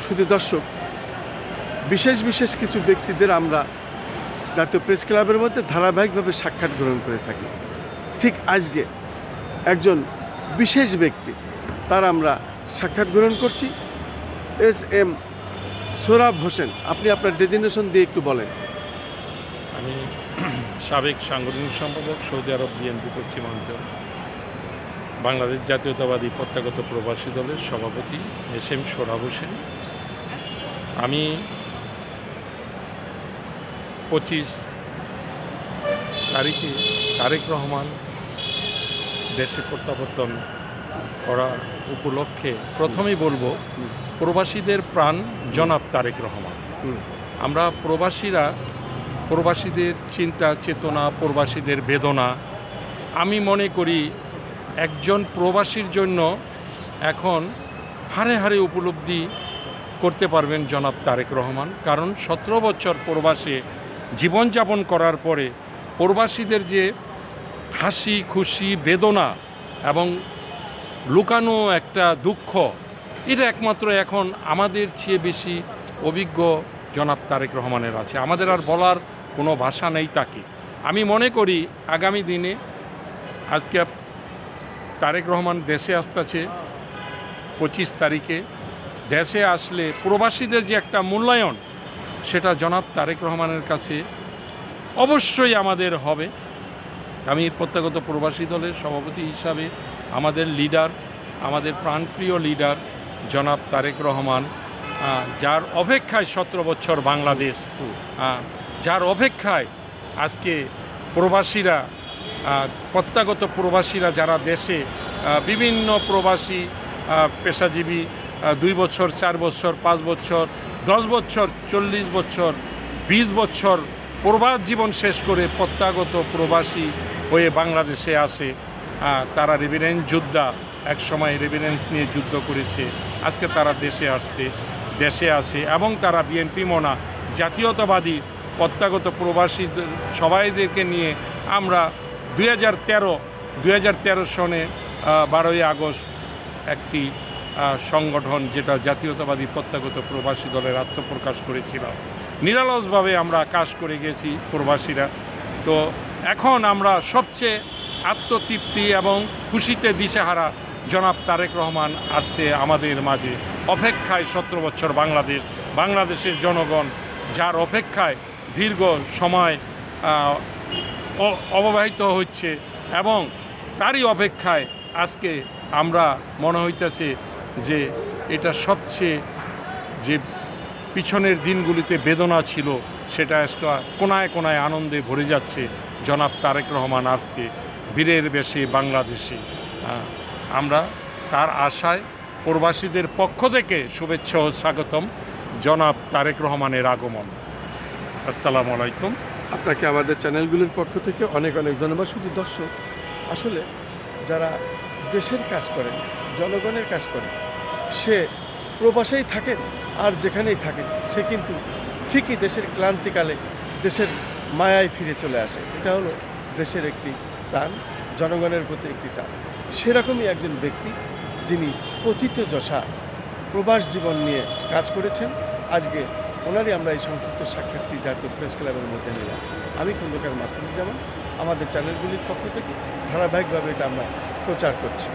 শুধু দর্শক, বিশেষ বিশেষ কিছু ব্যক্তিদের আমরা জাতীয় প্রেস ক্লাবের মধ্যে ধারাবাহিকভাবে সাক্ষাৎ গ্রহণ করে থাকি। ঠিক আজকে একজন বিশেষ ব্যক্তি, তার আমরা সাক্ষাৎ গ্রহণ করছি। এস.এম. সোহরাব হোসেন, আপনি আপনার ডেজিগনেশন দিয়ে একটু বলেন। আমি সাবেক সাংগঠনিক সম্পাদক, সৌদি আরব বিএনপি পশ্চিমাঞ্চল, বাংলাদেশ জাতীয়তাবাদী প্রত্যাগত প্রবাসী দলের সভাপতি এস.এম. সোহরাব হোসেন। আমি 25 তারিখে তারেক রহমান দেশে প্রত্যাবর্তন করা উপলক্ষে প্রথমেই বলবো, প্রবাসীদের প্রাণ জনাব তারেক রহমান। আমরা প্রবাসীদের চিন্তা চেতনা, প্রবাসীদের বেদনা, আমি মনে করি একজন প্রবাসীর জন্য এখন হাড়ে হাড়ে উপলব্ধি করতে পারবেন জনাব তারেক রহমান। কারণ 17 বছর প্রবাসে জীবনযাপন করার পরে প্রবাসীদের যে হাসি খুশি বেদনা এবং লুকানো একটা দুঃখ, এটা একমাত্র এখন আমাদের চেয়ে বেশি অভিজ্ঞ জনাব তারেক রহমানের আছে। আমাদের আর বলার কোনো ভাষা নেই তাকে। আমি মনে করি আগামী দিনে, আজকে তারেক রহমান দেশে আসতেছে 25 তারিখে, দেশে আসলে প্রবাসীদের যে একটা মূল্যায়ন, সেটা জনাব তারেক রহমানের কাছে অবশ্যই আমাদের হবে। আমি প্রত্যাগত প্রবাসী দলের সভাপতি হিসাবে আমাদের লিডার, আমাদের প্রাণপ্রিয় লিডার জনাব তারেক রহমান, যার অপেক্ষায় 17 বছর বাংলাদেশ, যার অপেক্ষায় আজকে প্রবাসীরা, প্রত্যাগত প্রবাসীরা যারা দেশে, বিভিন্ন প্রবাসী পেশাজীবী 2 বছর, 4 বছর, 5 বছর, 10 বছর, 40 বছর, 20 বছর প্রবাস জীবন শেষ করে প্রত্যাগত প্রবাসী হয়ে বাংলাদেশে আসে। তারা রেভিডেন্স যোদ্ধা, এক সময় রেভিডেন্স নিয়ে যুদ্ধ করেছে, আজকে তারা দেশে আছে এবং তারা বিএনপি মনা জাতীয়তাবাদী প্রত্যাগত প্রবাসীদের সবাইদেরকে নিয়ে আমরা 2013 সনে 12ই আগস্ট একটি সংগঠন, যেটা জাতীয়তাবাদী প্রত্যাগত প্রবাসী দলের আত্মপ্রকাশ করেছিল। নিরলসভাবে আমরা কাজ করে গেছি প্রবাসীরা। তো এখন আমরা সবচেয়ে আত্মতৃপ্তি এবং খুশিতে দিশেহারা জনাব তারেক রহমান আসছে আমাদের মাঝে। অপেক্ষায় 17 বছর বাংলাদেশের জনগণ যার অপেক্ষায় দীর্ঘ সময় অববাহিত হচ্ছে, এবং তারই অপেক্ষায় আজকে আমরা মনে হইতেছে যে এটা সবচেয়ে যে পিছনের দিনগুলিতে বেদনা ছিল, সেটা কোনায় কোনায় আনন্দে ভরে যাচ্ছে। জনাব তারেক রহমান আসছে বীরের বেশে বাংলাদেশে। আমরা তার আশায় প্রবাসীদের পক্ষ থেকে শুভেচ্ছা ও স্বাগতম জনাব তারেক রহমানের আগমন। আসসালামু আলাইকুম। আপনাকে আমাদের চ্যানেলগুলির পক্ষ থেকে অনেক অনেক ধন্যবাদ। শুধু দর্শক, আসলে যারা দেশের কাজ করেন, জনগণের কাজ করেন, সে প্রবাসেই থাকেন আর যেখানেই থাকেন, সে কিন্তু ঠিকই দেশের ক্লান্তিকালে দেশের মায়ায় ফিরে চলে আসে। এটা হলো দেশের একটি টান, জনগণের প্রতি একটি টান। সেরকমই একজন ব্যক্তি, যিনি প্রথিতযশা প্রবাস জীবন নিয়ে কাজ করেছেন। আজকে ওনারই আমরা এই সংক্ষিপ্ত সাক্ষাৎটি জাতীয় প্রেস ক্লাবের মধ্যে নিলাম। আমি খন্দকার মাসুদুজ্জামান, আমাদের চ্যানেলগুলির পক্ষ থেকে ধারাবাহিকভাবে এটা আমরা প্রচার করছি।